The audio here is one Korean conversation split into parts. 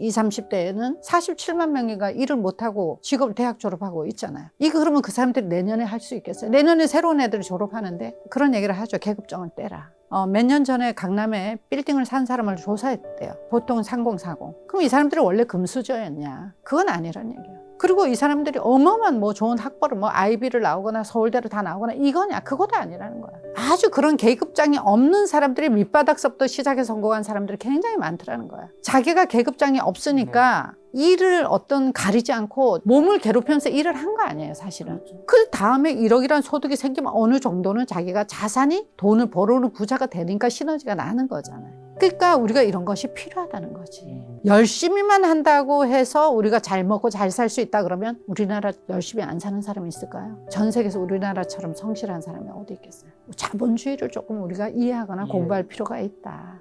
20, 30대에는 47만 명이가 일을 못하고 직업 대학 졸업하고 있잖아요. 이거 그러면 그 사람들이 내년에 할 수 있겠어요? 내년에 새로운 애들이 졸업하는데 그런 얘기를 하죠. 계급정을 떼라. 몇 년 전에 강남에 빌딩을 산 사람을 조사했대요. 보통은 3040. 그럼 이 사람들이 원래 금수저였냐? 그건 아니란 얘기예요. 그리고 이 사람들이 어마어마한 뭐 좋은 학벌을 뭐 아이비를 나오거나 서울대를 다 나오거나 이거냐? 그것도 아니라는 거야. 아주 그런 계급장이 없는 사람들이 밑바닥서부터 시작해서 성공한 사람들이 굉장히 많더라는 거야. 자기가 계급장이 없으니까 일을 어떤 가리지 않고 몸을 괴롭히면서 일을 한 거 아니에요, 사실은. 그 다음에 1억이라는 소득이 생기면 어느 정도는 자기가 자산이 돈을 벌어오는 부자가 되니까 시너지가 나는 거잖아요. 그러니까 우리가 이런 것이 필요하다는 거지. 열심히만 한다고 해서 우리가 잘 먹고 잘 살 수 있다 그러면 우리나라 열심히 안 사는 사람이 있을까요? 전 세계에서 우리나라처럼 성실한 사람이 어디 있겠어요? 자본주의를 조금 우리가 이해하거나 공부할 필요가 있다.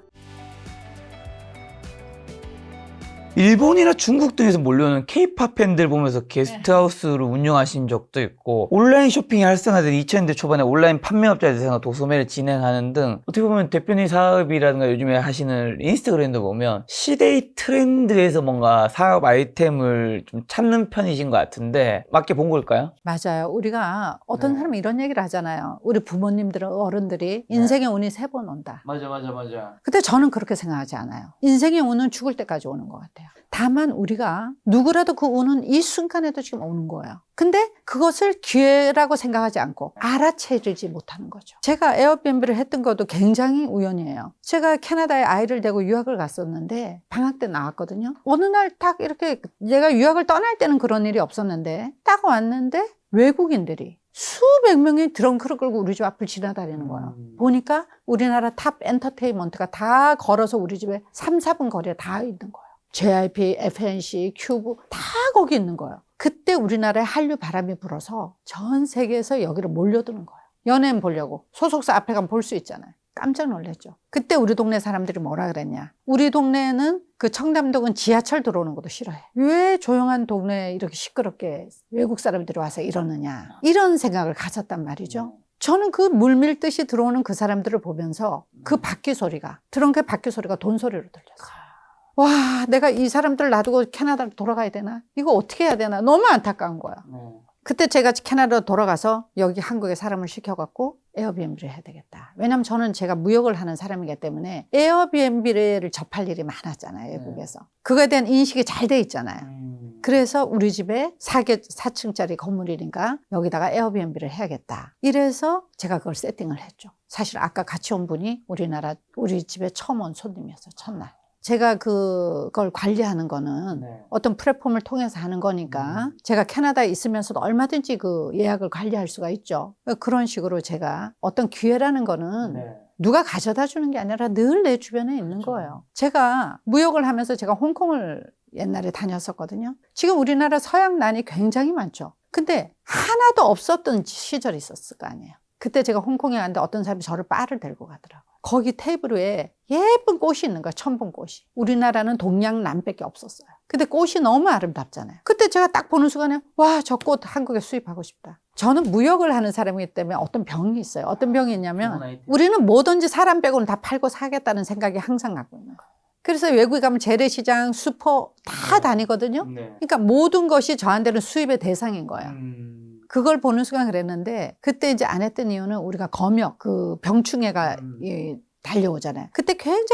일본이나 중국 등에서 몰려오는 K-팝 팬들 보면서 게스트하우스를 운영하신 적도 있고 온라인 쇼핑이 활성화된 2000년대 초반에 온라인 판매업자에 대해서 도소매를 진행하는 등 어떻게 보면 대표님 사업이라든가 요즘에 하시는 인스타그램도 보면 시대의 트렌드에서 뭔가 사업 아이템을 좀 찾는 편이신 것 같은데 맞게 본 걸까요? 맞아요. 우리가 어떤 사람이 이런 얘기를 하잖아요. 우리 부모님들은 어른들이 인생의 운이 3번 온다. 맞아. 근데 저는 그렇게 생각하지 않아요. 인생의 운은 죽을 때까지 오는 것 같아요. 다만 우리가 누구라도 그 운은 이 순간에도 지금 오는 거예요. 근데 그것을 기회라고 생각하지 않고 알아채지 못하는 거죠. 제가 에어비앤비를 했던 것도 굉장히 우연이에요. 제가 캐나다에 아이를 데리고 유학을 갔었는데 방학 때 나왔거든요. 어느 날 딱 이렇게 얘가 유학을 떠날 때는 그런 일이 없었는데 딱 왔는데 외국인들이 수백 명이 트렁크를 끌고 우리 집 앞을 지나다니는 거예요. 보니까 우리나라 탑 엔터테인먼트가 다 걸어서 우리 집에 3, 4분 거리에 다 있는 거예요. JYP, FNC, 큐브 다 거기 있는 거예요. 그때 우리나라에 한류 바람이 불어서 전 세계에서 여기로 몰려드는 거예요. 연예인 보려고. 소속사 앞에 가면 볼 수 있잖아요. 깜짝 놀랐죠. 그때 우리 동네 사람들이 뭐라 그랬냐. 우리 동네는 그 청담동은 지하철 들어오는 것도 싫어해. 왜 조용한 동네에 이렇게 시끄럽게 외국 사람들이 와서 이러느냐. 이런 생각을 가졌단 말이죠. 저는 그 물밀듯이 들어오는 그 사람들을 보면서 그 바퀴 소리가, 트렁크의 바퀴 소리가 돈 소리로 들렸어요. 와, 내가 이 사람들 놔두고 캐나다로 돌아가야 되나? 이거 어떻게 해야 되나? 너무 안타까운 거야. 그때 제가 캐나다로 돌아가서 여기 한국에 사람을 시켜갖고 에어비앤비를 해야 되겠다. 왜냐면 저는 제가 무역을 하는 사람이기 때문에 에어비앤비를 접할 일이 많았잖아요, 외국에서. 그거에 대한 인식이 잘 돼 있잖아요. 그래서 우리 집에 4층짜리 건물이니까 여기다가 에어비앤비를 해야겠다. 이래서 제가 그걸 세팅을 했죠. 사실 아까 같이 온 분이 우리 집에 처음 온 손님이었어요, 첫날. 제가 그걸 관리하는 거는 어떤 플랫폼을 통해서 하는 거니까 제가 캐나다에 있으면서도 얼마든지 그 예약을 관리할 수가 있죠. 그런 식으로 제가 어떤 기회라는 거는 누가 가져다 주는 게 아니라 늘 내 주변에 있는 거예요. 제가 무역을 하면서 제가 홍콩을 옛날에 다녔었거든요. 지금 우리나라 서양난이 굉장히 많죠. 근데 하나도 없었던 시절이 있었을 거 아니에요. 그때 제가 홍콩에 갔는데 어떤 사람이 저를 바를 데리고 가더라고요. 거기 테이블 위에 예쁜 꽃이 있는 거야, 첨분꽃이. 우리나라는 동양남밖에 없었어요. 근데 꽃이 너무 아름답잖아요. 그때 제가 딱 보는 순간에 와, 저 꽃 한국에 수입하고 싶다. 저는 무역을 하는 사람이기 때문에 어떤 병이 있어요. 어떤 병이 있냐면 우리는 뭐든지 사람 빼고는 다 팔고 사겠다는 생각이 항상 갖고 있는 거예요. 그래서 외국에 가면 재래시장, 슈퍼 다 다니거든요. 그러니까 모든 것이 저한테는 수입의 대상인 거예요. 그걸 보는 순간 그랬는데 그때 이제 안 했던 이유는 우리가 검역, 그 병충해가 달려오잖아요.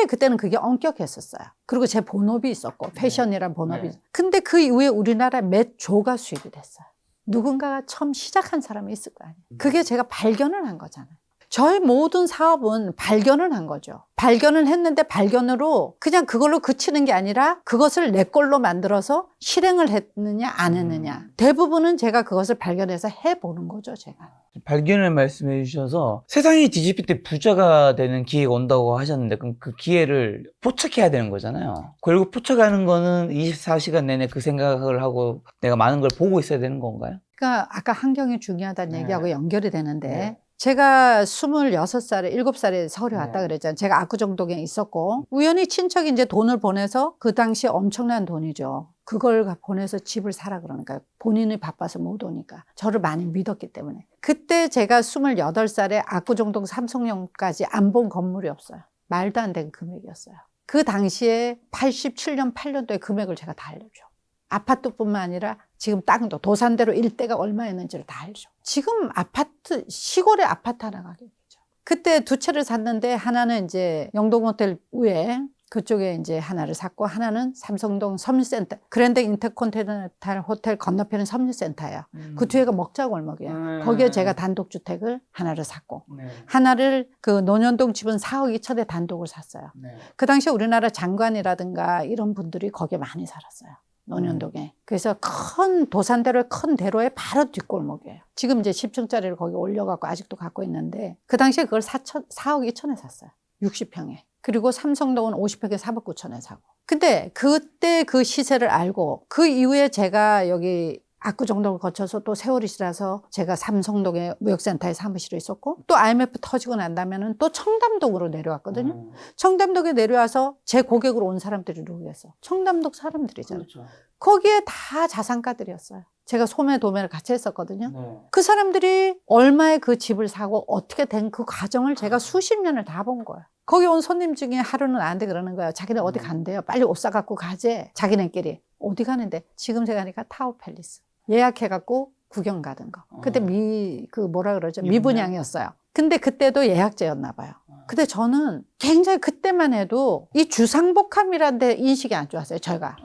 그때는 그게 엄격했었어요. 그리고 제 본업이 있었고 패션이란 본업이. 근데 그 이후에 우리나라 몇 조가 수입이 됐어요. 누군가가 처음 시작한 사람이 있을 거 아니에요. 그게 제가 발견을 한 거잖아요. 저의 모든 사업은 발견을 한 거죠. 발견을 했는데 발견으로 그냥 그걸로 그치는 게 아니라 그것을 내 걸로 만들어서 실행을 했느냐 안 했느냐. 대부분은 제가 그것을 발견해서 해보는 거죠, 제가. 발견을 말씀해 주셔서 세상이 뒤집힐 때 부자가 되는 기회가 온다고 하셨는데 그럼 그 기회를 포착해야 되는 거잖아요. 결국 포착하는 거는 24시간 내내 그 생각을 하고 내가 많은 걸 보고 있어야 되는 건가요? 그러니까 아까 환경이 중요하다는 얘기하고 연결이 되는데 제가 26살에 7살에 서울에 왔다 그랬잖아요. 제가 압구정동에 있었고 우연히 친척이 이제 돈을 보내서 그 당시 엄청난 돈이죠. 그걸 보내서 집을 사라 그러니까 본인이 바빠서 못 오니까 저를 많이 믿었기 때문에 그때 제가 28살에 압구정동 삼성역까지 안 본 건물이 없어요. 말도 안 되는 금액이었어요. 그 당시에 87년, 8년도에 금액을 제가 다 알려줘. 아파트뿐만 아니라 지금 땅도 도산대로 일대가 얼마였는지를 다 알죠. 지금 아파트, 시골에 아파트 하나 가격이죠. 그때 두 채를 샀는데 하나는 이제 영동호텔 위에 그쪽에 이제 하나를 샀고 하나는 삼성동 섬유센터 그랜드 인터컨티넨탈 호텔 건너편은 섬유센터예요. 그 뒤에가 먹자골목이에요. 거기에 제가 단독주택을 하나를 샀고 네. 하나를 그 논현동 집은 4억 2천에 단독을 샀어요. 네. 그 당시에 우리나라 장관이라든가 이런 분들이 거기에 많이 살았어요. 논현동에. 그래서 큰 도산대로의 큰 대로의 바로 뒷골목이에요. 지금 이제 10층짜리를 거기 올려갖고 아직도 갖고 있는데 그 당시에 그걸 4억 2천에 샀어요. 60평에. 그리고 삼성동은 50평에 4억 9천에 사고. 근데 그때 그 시세를 알고 그 이후에 제가 여기 압구정동을 거쳐서 또 세월이 지나서 제가 삼성동에 무역센터에 사무실에 있었고 또 IMF 터지고 난 다음에는 또 청담동으로 내려왔거든요. 청담동에 내려와서 제 고객으로 온 사람들이 누구겠어? 청담동 사람들이잖아요. 그렇죠. 거기에 다 자산가들이었어요. 제가 소매 도매를 같이 했었거든요. 네. 그 사람들이 얼마에 그 집을 사고 어떻게 된 그 과정을 제가 수십 년을 다 본 거예요. 거기 온 손님 중에 하루는 안 돼 그러는 거예요. 자기네 어디 간대요. 빨리 옷 사갖고 가재. 자기네끼리. 어디 가는데? 지금 제가 가니까 타워팰리스. 예약해갖고 구경 가던 거. 그때 뭐라 그러죠? 미분양이었어요. 근데 그때도 예약제였나 봐요. 근데 저는 굉장히 그때만 해도 이 주상복합이라는 데 인식이 안 좋았어요. 제가.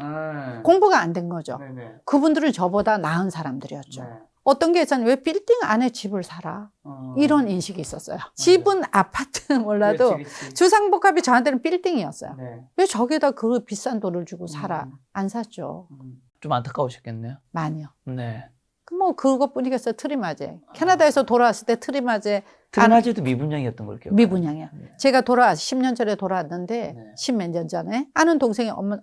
공부가 안 된 거죠. 네네. 그분들은 저보다 나은 사람들이었죠. 네. 어떤 게 있었냐면 왜 빌딩 안에 집을 살아? 이런 인식이 있었어요. 집은 아파트는 몰라도 그렇지. 주상복합이 저한테는 빌딩이었어요. 네. 왜 저기다 그 비싼 돈을 주고 살아? 안 샀죠. 좀 안타까우셨겠네요. 많이요. 네. 뭐 그것뿐이겠어요. 트리마제. 캐나다에서 돌아왔을 때 트리마제 트리마제도 미분양이었던 걸 기억해요. 미분양이요. 네. 제가 10년 전에 돌아왔는데 네. 10몇 년 전에 아는 동생이 엄마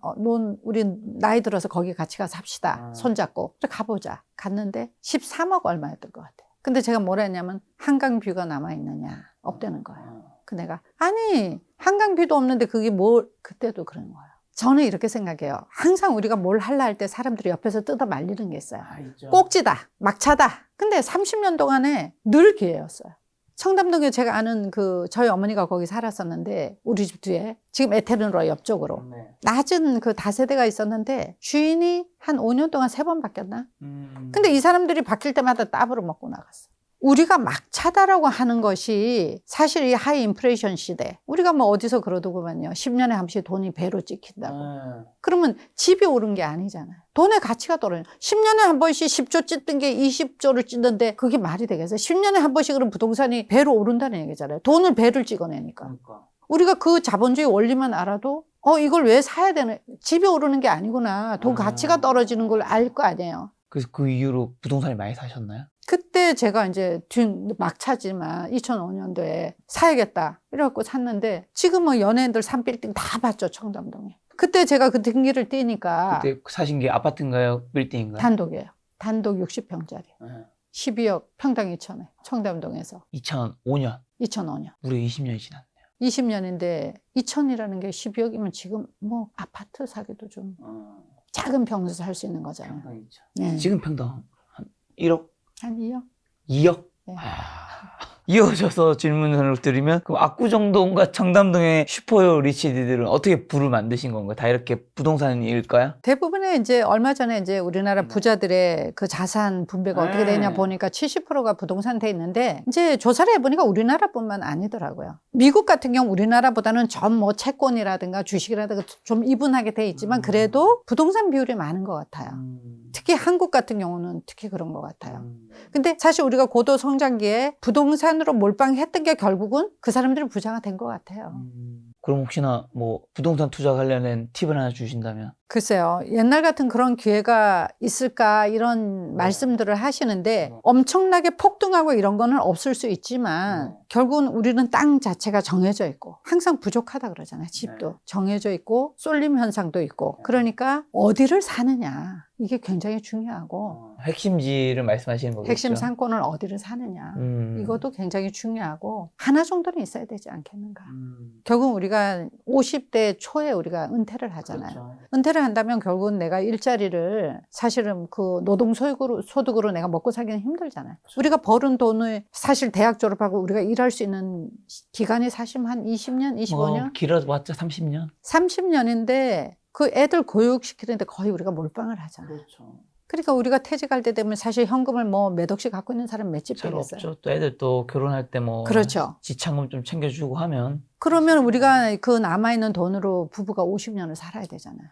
우리 나이 들어서 거기 같이 가서 삽시다. 손잡고 그래 가보자. 갔는데 13억 얼마였던 것 같아요. 근데 제가 뭐라 했냐면 한강뷰가 남아있느냐 없다는 거예요. 그 내가 아니 한강뷰도 없는데 그게 뭘 그때도 그런 거예요. 저는 이렇게 생각해요. 항상 우리가 뭘 하려 할 때 사람들이 옆에서 뜯어 말리는 게 있어요. 꼭지다, 막차다. 근데 30년 동안에 늘 기회였어요. 청담동에 제가 아는 저희 어머니가 거기 살았었는데 우리 집 뒤에 지금 에테르노 옆쪽으로 네. 낮은 그 다세대가 있었는데 주인이 한 5년 동안 3번 바뀌었나? 근데 이 사람들이 바뀔 때마다 따블을 먹고 나갔어. 우리가 막차다라고 하는 것이 사실 이 하이 인플레이션 시대 우리가 뭐 어디서 그러더구만요. 10년에 한 번씩 돈이 배로 찍힌다고. 그러면 집이 오른 게 아니잖아요. 돈의 가치가 떨어져요. 10년에 한 번씩 10조 찢던 게 20조를 찢는데 그게 말이 되겠어요? 10년에 한 번씩 그럼 부동산이 배로 오른다는 얘기잖아요. 돈을 배를 찍어내니까. 그러니까. 우리가 그 자본주의 원리만 알아도 이걸 왜 사야 되는 집이 오르는 게 아니구나. 돈 가치가 떨어지는 걸 알 거 아니에요. 그래서 그 이후로 부동산을 많이 사셨나요? 그때 제가 이제 막차지만 2005년도에 사야겠다 이래갖고 샀는데 지금 뭐 연예인들 산 빌딩 다 봤죠. 청담동에. 그때 제가 그 등기를 띄니까 그때 사신 게 아파트인가요? 빌딩인가요? 단독이에요. 단독 60평짜리. 네. 12억 평당 2천에 청담동에서 2005년. 2005년. 무려 20년이 지났네요. 20년인데 2천이라는 게 12억이면 지금 뭐 아파트 사기도 좀 작은 평수 살 수 있는 거잖아요. 네. 지금 평당 한 1억? 한 2억? 2억? 네. 이어져서 질문을 드리면 그럼 압구정동과 청담동의 슈퍼 리치들은 어떻게 부를 만드신 건가요? 다 이렇게 부동산일까요? 대부분의 이제 얼마 전에 이제 우리나라 부자들의 그 자산 분배가 어떻게 되냐 보니까 70%가 부동산 돼 있는데 이제 조사를 해보니까 우리나라뿐만 아니더라고요. 미국 같은 경우 우리나라보다는 좀 뭐 채권이라든가 주식이라든가 좀 이분하게 돼 있지만 그래도 부동산 비율이 많은 것 같아요. 특히 한국 같은 경우는 특히 그런 것 같아요. 근데 사실 우리가 고도 성장기에 부동산으로 몰빵했던 게 결국은 그 사람들이 부자가 된 것 같아요. 그럼 혹시나 뭐 부동산 투자 관련된 팁을 하나 주신다면? 글쎄요. 옛날 같은 그런 기회가 있을까 이런 말씀들을 하시는데 엄청나게 폭등하고 이런 거는 없을 수 있지만 결국은 우리는 땅 자체가 정해져 있고 항상 부족하다 그러잖아요. 집도 정해져 있고 쏠림 현상도 있고 그러니까 어디를 사느냐 이게 굉장히 중요하고 핵심지를 말씀하시는 거겠죠. 핵심 상권을 어디를 사느냐. 이것도 굉장히 중요하고 하나 정도는 있어야 되지 않겠는가. 결국 우리가 50대 초에 우리가 은퇴를 하잖아요. 그렇죠. 은퇴를 한다면 결국은 내가 일자리를 사실은 그 노동소득으로 내가 먹고 살기는 힘들잖아요. 그렇죠. 우리가 벌은 돈을 사실 대학 졸업하고 우리가 일할 수 있는 기간이 사실 한 20년, 25년? 길어봤자 30년. 30년인데 그 애들 교육시키는데 거의 우리가 몰빵을 하잖아요. 그렇죠. 그러니까 우리가 퇴직할 때 되면 사실 현금을 뭐 몇 억씩 갖고 있는 사람 몇 집 잘 되겠어요. 없죠. 또 애들 또 결혼할 때 뭐 그렇죠. 지참금 좀 챙겨주고 하면 그러면 우리가 그 남아있는 돈으로 부부가 50년을 살아야 되잖아요.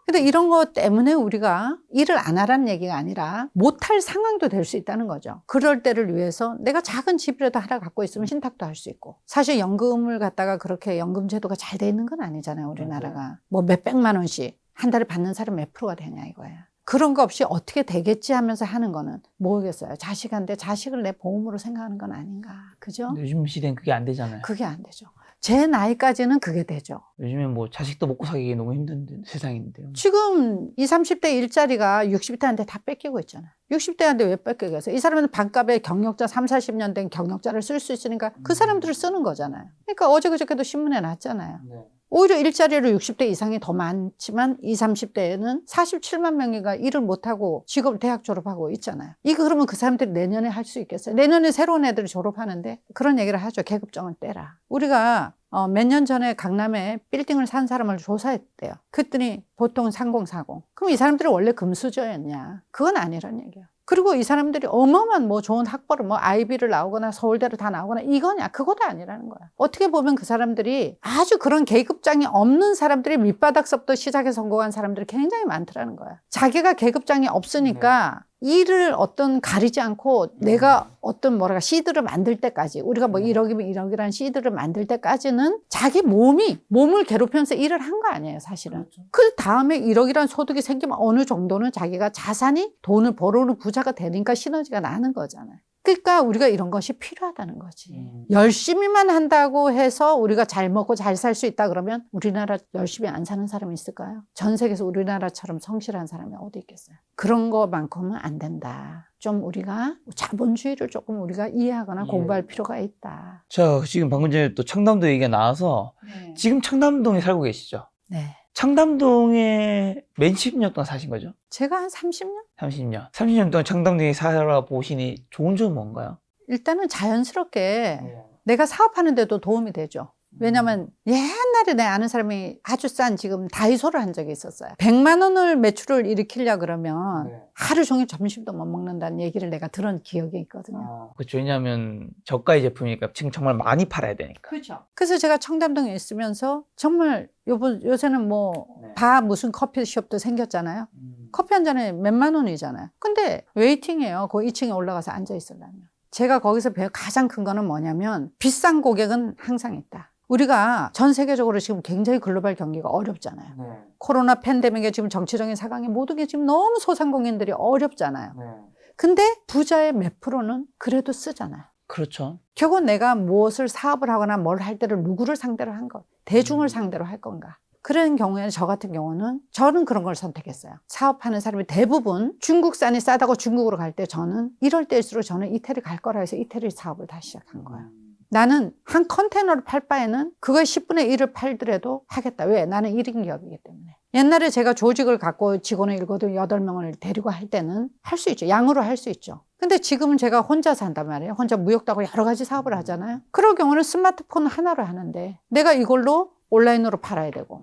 근데 이런 것 때문에 우리가 일을 안 하라는 얘기가 아니라 못할 상황도 될 수 있다는 거죠. 그럴 때를 위해서 내가 작은 집이라도 하나 갖고 있으면 신탁도 할 수 있고. 사실 연금을 갖다가 그렇게 연금 제도가 잘 돼 있는 건 아니잖아요, 우리나라가. 뭐 몇백만 원씩 한 달에 받는 사람 몇 프로가 되냐 이거야. 그런 거 없이 어떻게 되겠지 하면서 하는 거는 뭐겠어요. 자식한테 자식을 내 보험으로 생각하는 건 아닌가. 그죠? 요즘 시대는 그게 안 되잖아요. 그게 안 되죠. 제 나이까지는 그게 되죠. 요즘엔 뭐 자식도 먹고 살기 너무 힘든 세상인데요. 지금 20, 30대 일자리가 60대한테 다 뺏기고 있잖아요. 60대한테 왜 뺏기겠어요? 이 사람은 반값에 경력자 3, 40년 된 경력자를 쓸 수 있으니까 그 사람들을 쓰는 거잖아요. 그러니까 어제 그저께도 신문에 났잖아요. 네. 오히려 일자리로 60대 이상이 더 많지만 20, 30대에는 47만 명이가 일을 못하고 직업 대학 졸업하고 있잖아요. 이거 그러면 그 사람들이 내년에 할 수 있겠어요? 내년에 새로운 애들이 졸업하는데 그런 얘기를 하죠. 계급정을 떼라. 우리가 몇 년 전에 강남에 빌딩을 산 사람을 조사했대요. 그랬더니 보통 3040. 그럼 이 사람들이 원래 금수저였냐? 그건 아니란 얘기예요. 그리고 이 사람들이 어마어마한 뭐 좋은 학벌을 뭐 아이비를 나오거나 서울대를 다 나오거나 이거냐? 그것도 아니라는 거야. 어떻게 보면 그 사람들이 아주 그런 계급장이 없는 사람들이 밑바닥서부터 시작해 성공한 사람들이 굉장히 많더라는 거야. 자기가 계급장이 없으니까 일을 어떤 가리지 않고 내가 어떤 뭐랄까 시드를 만들 때까지 우리가 뭐 1억이면 1억이라는 시드를 만들 때까지는 자기 몸을 괴롭히면서 일을 한 거 아니에요, 사실은. 그 다음에 1억이라는 소득이 생기면 어느 정도는 자기가 자산이 돈을 벌어오는 부자가 되니까 시너지가 나는 거잖아요. 그러니까 우리가 이런 것이 필요하다는 거지. 열심히만 한다고 해서 우리가 잘 먹고 잘 살 수 있다 그러면 우리나라 열심히 안 사는 사람이 있을까요? 전 세계에서 우리나라처럼 성실한 사람이 어디 있겠어요? 그런 것만큼은 안 된다. 좀 우리가 자본주의를 조금 우리가 이해하거나 공부할 필요가 있다. 자, 지금 방금 전에 또 청담도 얘기가 나와서 네. 지금 청담동에 살고 계시죠? 네. 청담동에 몇 10년 동안 사신 거죠? 제가 한 30년? 30년. 30년 동안 청담동에 살아보시니 좋은 점은 뭔가요? 일단은 자연스럽게 내가 사업하는 데도 도움이 되죠. 왜냐면 옛날에 내 아는 사람이 아주 싼 지금 다이소를 한 적이 있었어요. 100만 원을 매출을 일으키려 그러면 하루 종일 점심도 못 먹는다는 얘기를 내가 들은 기억이 있거든요. 그렇죠. 왜냐하면 저가의 제품이니까 지금 정말 많이 팔아야 되니까. 그렇죠. 그래서 제가 청담동에 있으면서 정말 요새는 뭐 다 무슨 커피숍도 생겼잖아요. 커피 한 잔에 몇만 원이잖아요. 근데 웨이팅이에요. 그 2층에 올라가서 앉아 있으려면. 제가 거기서 배운 가장 큰 거는 뭐냐면 비싼 고객은 항상 있다. 우리가 전 세계적으로 지금 굉장히 글로벌 경기가 어렵잖아요. 코로나 팬데믹에 지금 정치적인 상황에 모든 게 지금 너무 소상공인들이 어렵잖아요. 근데 부자의 몇 프로는 그래도 쓰잖아요. 그렇죠. 결국 내가 무엇을 사업을 하거나 뭘 할 때를 누구를 상대로 한 것, 대중을 상대로 할 건가. 그런 경우에는 저 같은 경우는 저는 그런 걸 선택했어요. 사업하는 사람이 대부분 중국산이 싸다고 중국으로 갈 때 저는 이럴 때일수록 저는 이태리 갈 거라 해서 이태리 사업을 다시 시작한 거예요. 나는 한 컨테이너를 팔 바에는 그거의 10분의 1을 팔더라도 하겠다. 왜? 나는 1인 기업이기 때문에. 옛날에 제가 조직을 갖고 직원을 7, 8명을 데리고 할 때는 할 수 있죠. 양으로 할 수 있죠. 근데 지금은 제가 혼자 산단 말이에요. 혼자 무역도 하고 여러 가지 사업을 하잖아요. 그럴 경우는 스마트폰 하나로 하는데 내가 이걸로 온라인으로 팔아야 되고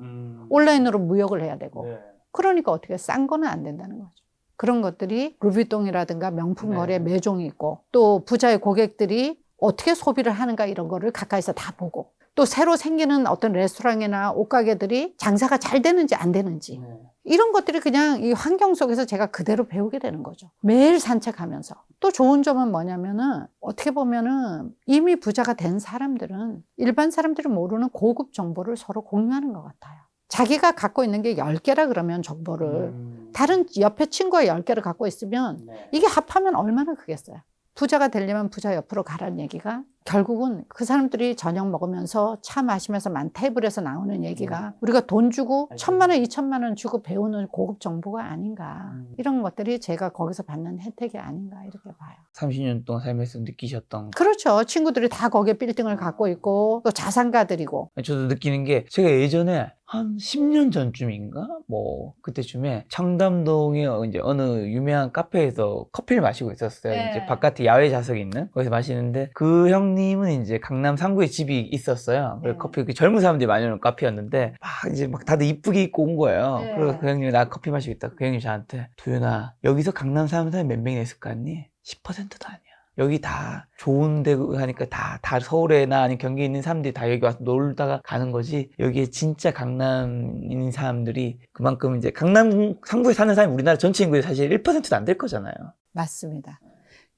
온라인으로 무역을 해야 되고 그러니까 어떻게 싼 거는 안 된다는 거죠. 그런 것들이 루비통이라든가 명품 거리에 매종이 있고 또 부자의 고객들이 어떻게 소비를 하는가 이런 거를 가까이서 다 보고 또 새로 생기는 어떤 레스토랑이나 옷가게들이 장사가 잘 되는지 안 되는지 이런 것들이 그냥 이 환경 속에서 제가 그대로 배우게 되는 거죠. 매일 산책하면서. 또 좋은 점은 뭐냐면은 어떻게 보면은 이미 부자가 된 사람들은 일반 사람들이 모르는 고급 정보를 서로 공유하는 것 같아요. 자기가 갖고 있는 게 10개라 그러면 정보를 다른 옆에 친구가 10개를 갖고 있으면 이게 합하면 얼마나 크겠어요. 부자가 되려면 부자 옆으로 가라는 얘기가 결국은 그 사람들이 저녁 먹으면서 차 마시면서 만 테이블에서 나오는 얘기가 우리가 돈 주고 1,000만 원, 2,000만 원 주고 배우는 고급 정보가 아닌가. 이런 것들이 제가 거기서 받는 혜택이 아닌가 이렇게 봐요. 30년 동안 살면서 느끼셨던 거. 그렇죠. 친구들이 다 거기에 빌딩을 갖고 있고 또 자산가들이고. 저도 느끼는 게 제가 예전에 한 10년 전쯤인가? 뭐 그때쯤에 청담동의 이제 어느 유명한 카페에서 커피를 마시고 있었어요. 네. 이제 바깥에 야외 좌석이 있는 거기서 마시는데 그 형님은 이제 강남 3구에 집이 있었어요. 그래서 네. 커피 그 젊은 사람들이 많이 오는 카페였는데 막 이제 막 다들 이쁘게 입고 온 거예요. 네. 그래서 그 형님이 나 커피 마시고 있다. 그 형님 저한테 도윤아 여기서 강남 사는 사람이 몇 명이나 있을 거 같니? 10%도 아니야. 여기 다 좋은 데 하니까 다 서울에나 아니면 경기에 있는 사람들이 다 여기 와서 놀다가 가는 거지. 여기에 진짜 강남인 사람들이 그만큼 이제 강남 상부에 사는 사람이 우리나라 전체 인구의 사실 1%도 안 될 거잖아요. 맞습니다.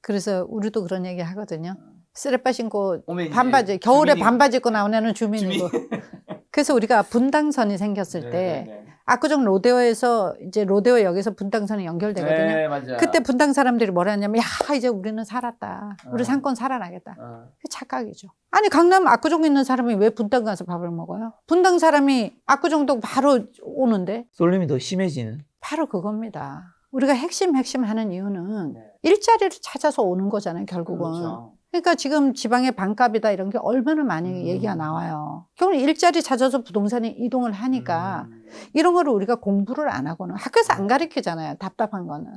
그래서 우리도 그런 얘기 하거든요. 쓰레빠 신고 오면 반바지, 이제 겨울에 주민이- 반바지 입고 나온 애는 주민이고. 그래서 우리가 분당선이 생겼을 때 압구정 로데오에서 이제 로데오역에서 분당선이 연결되거든요. 네, 맞아요. 그때 분당 사람들이 뭐라 했냐면 야 이제 우리는 살았다. 우리 상권 살아나겠다. 그게 착각이죠. 아니 강남 압구정에 있는 사람이 왜 분당 가서 밥을 먹어요? 분당 사람이 압구정도 바로 오는데 쏠림이 더 심해지는. 바로 그겁니다. 우리가 핵심 하는 이유는 일자리를 찾아서 오는 거잖아요, 결국은. 그렇죠. 그러니까 지금 지방의 반값이다 이런 게 얼마나 많이 얘기가 나와요. 결국 일자리 찾아서 부동산에 이동을 하니까 이런 거를 우리가 공부를 안 하고는 학교에서 안 가르치잖아요. 답답한 거는.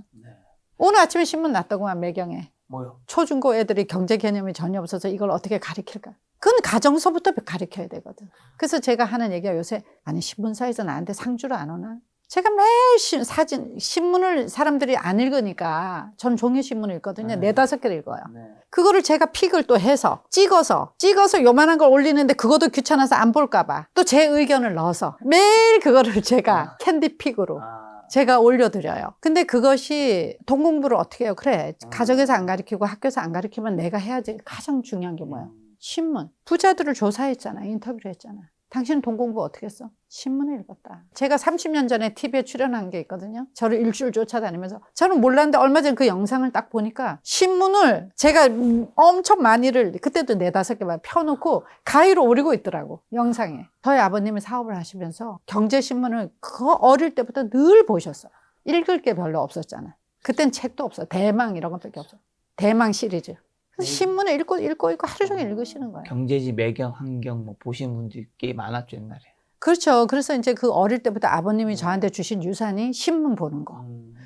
오늘 아침에 신문 났다고만 매경에. 뭐요? 초중고 애들이 경제 개념이 전혀 없어서 이걸 어떻게 가르칠까? 그건 가정서부터 가르쳐야 되거든. 그래서 제가 하는 얘기가 요새 아니 신문사에서 나한테 상주를 안 오나? 제가 매일 신문을 사람들이 안 읽으니까 전 종이신문을 읽거든요. 4-5개를 읽어요. 그거를 제가 픽을 또 해서 찍어서 요만한 걸 올리는데 그것도 귀찮아서 안 볼까봐 또 제 의견을 넣어서 매일 그거를 제가 캔디픽으로 제가 올려드려요. 근데 그것이 돈 공부를 어떻게 해요? 그래. 가정에서 안 가르치고 학교에서 안 가르치면 내가 해야지. 가장 중요한 게 뭐예요? 신문. 부자들을 조사했잖아. 인터뷰를 했잖아. 당신은 돈 공부 어떻게 했어? 신문을 읽었다. 제가 30년 전에 TV에 출연한 게 있거든요. 저를 일주일 쫓아다니면서. 저는 몰랐는데 얼마 전에 그 영상을 딱 보니까 신문을 제가 엄청 많이를 그때도 4-5개 펴놓고 가위로 오리고 있더라고. 영상에. 저희 아버님이 사업을 하시면서 경제신문을 그 어릴 때부터 늘 보셨어요. 읽을 게 별로 없었잖아. 그땐 책도 없어. 대망 이런 것밖에 없어. 대망 시리즈. 그래서 신문을 읽고 하루 종일 읽으시는 거예요. 경제지, 매경, 환경 뭐 보시는 분들이 꽤 많았죠 옛날에. 그렇죠. 그래서 이제 그 어릴 때부터 아버님이 저한테 주신 유산이 신문 보는 거.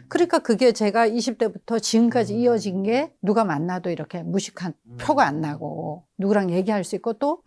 그러니까 그게 제가 20대부터 지금까지 이어진 게 누가 만나도 이렇게 무식한 표가 안 나고 누구랑 얘기할 수 있고 또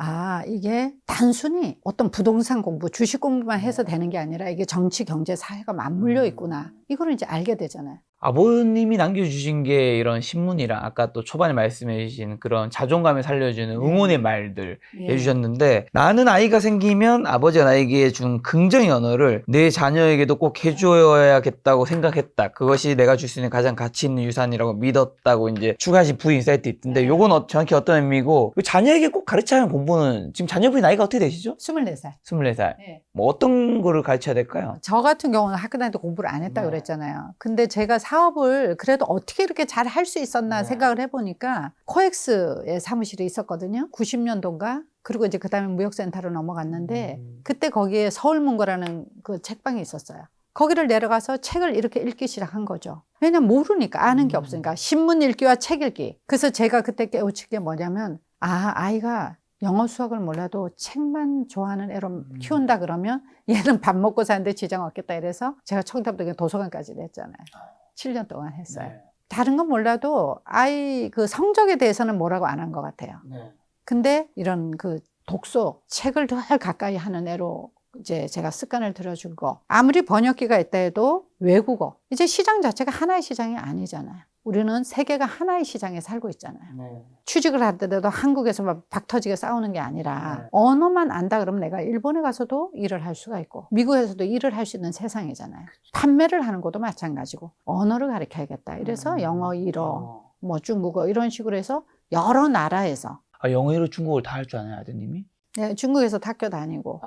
이게 단순히 어떤 부동산 공부, 주식 공부만 해서 되는 게 아니라 이게 정치, 경제, 사회가 맞물려 있구나. 이거를 이제 알게 되잖아요. 아버님이 남겨주신 게 이런 신문이랑 아까 또 초반에 말씀해 주신 그런 자존감을 살려주는 응원의 말들 해주셨는데 나는 아이가 생기면 아버지가 나에게 준 긍정의 언어를 내 자녀에게도 꼭 해줘야겠다고 생각했다. 그것이 내가 줄 수 있는 가장 가치 있는 유산이라고 믿었다고 이제 추가하신 부인 사이트 있던데 요건 정확히 어떤 의미고 자녀에게 꼭 가르쳐야 하는 공부는 지금 자녀분이 나이가 어떻게 되시죠? 24살. 24살. 네. 뭐 어떤 거를 가르쳐야 될까요? 저 같은 경우는 학교 다닐 때 공부를 안 했다고 그랬잖아요. 근데 제가 사업을 그래도 어떻게 이렇게 잘 할 수 있었나 생각을 해보니까 코엑스에 사무실이 있었거든요. 90년도인가? 그리고 이제 그 다음에 무역센터로 넘어갔는데 그때 거기에 서울문고라는 그 책방이 있었어요. 거기를 내려가서 책을 이렇게 읽기 시작한 거죠. 왜냐면 모르니까 아는 게 없으니까 신문 읽기와 책 읽기. 그래서 제가 그때 깨우친 게 뭐냐면 아이가 영어 수학을 몰라도 책만 좋아하는 애로 키운다 그러면 얘는 밥 먹고 사는데 지장 없겠다 이래서 제가 청담동에 도서관까지 냈잖아요. 7년 동안 했어요. 다른 건 몰라도 아이 그 성적에 대해서는 뭐라고 안 한 것 같아요. 근데 이런 그 독서, 책을 더 가까이 하는 애로 이제 제가 습관을 들여준 거. 아무리 번역기가 있다 해도 외국어. 이제 시장 자체가 하나의 시장이 아니잖아요. 우리는 세계가 하나의 시장에 살고 있잖아요. 취직을 할 때도 한국에서 막 박터지게 싸우는 게 아니라 언어만 안다 그러면 내가 일본에 가서도 일을 할 수가 있고 미국에서도 일을 할 수 있는 세상이잖아요. 판매를 하는 것도 마찬가지고 언어를 가르쳐야겠다. 이래서 영어, 일어, 뭐 중국어 이런 식으로 해서 여러 나라에서 영어로 중국어를 다 할 줄 아나요 아드님이? 네, 중국에서 학교 다니고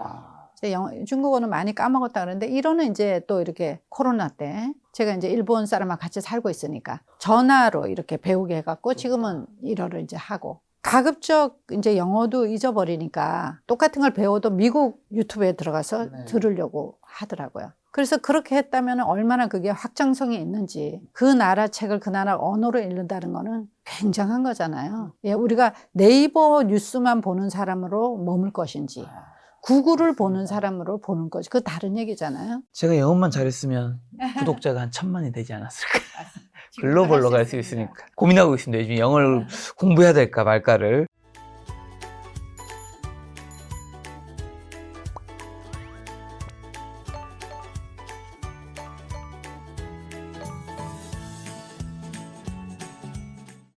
중국어는 많이 까먹었다 그러는데 일어는 이제 또 이렇게 코로나 때 제가 이제 일본 사람하고 같이 살고 있으니까 전화로 이렇게 배우게 해갖고 지금은 일어를 이제 하고 가급적 이제 영어도 잊어버리니까 똑같은 걸 배워도 미국 유튜브에 들어가서 네. 들으려고 하더라고요. 그래서 그렇게 했다면 얼마나 그게 확장성이 있는지, 그 나라 책을 그 나라 언어로 읽는다는 거는 굉장한 거잖아요. 예, 우리가 네이버 뉴스만 보는 사람으로 머물 것인지, 구글을 보는 사람으로 보는 것이 그 다른 얘기잖아요. 제가 영어만 잘했으면 구독자가 한 1000만이 되지 않았을까. 글로벌로 갈 수 있으니까 고민하고 있습니다. 요즘 영어를 공부해야 될까 말까를.